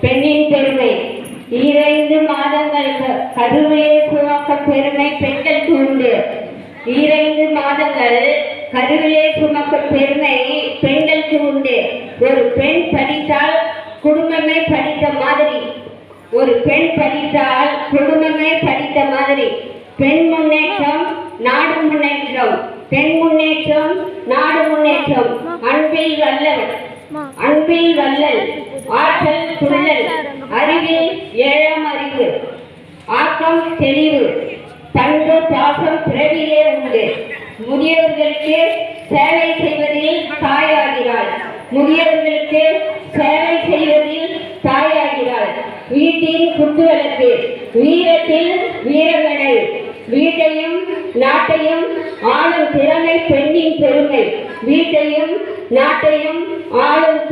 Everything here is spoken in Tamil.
பெண்ணின் பெருமை. 2 மாதங்கள் கருவிலே சுமக்கும் பெருமை பெண்களுக்கு உண்டு. 2 மாதங்கள் கருவிலே சுமக்கும் பெருமை பெண்களுக்கு உண்டு. ஒரு பெண் படித்தால் குடும்பமே படித்த மாதிரி. ஒரு பெண் படித்தால் குடும்பமே படித்த மாதிரி. பெண் முன்னேற்றம் நாடு முன்னேற்றம். பெண் முன்னேற்றம் நாடு முன்னேற்றம். அன்பில் வல்லல், அன்பில் வல்லல், ஆற்றல் துள்ளல், அறிவில் ஏழாம் அறிவு, ஆக்கம் தெளிவு, பண்பு பாசம் பிறவிலே உண்டு. முதியவர்களுக்கு சேவை செய்வதில் தாயாகிறாள். முதியவர்களுக்கு சேவை செய்வதில் தாயாகிறாள். வீட்டின் குத்துவிளக்கு, வீரத்தில் வீரமடை. வீட்டையும் நாட்டையும் ஆளும் திறமை பெண்ணின் பெருமை. வீட்டையும் நாட்டையும் ஆளும்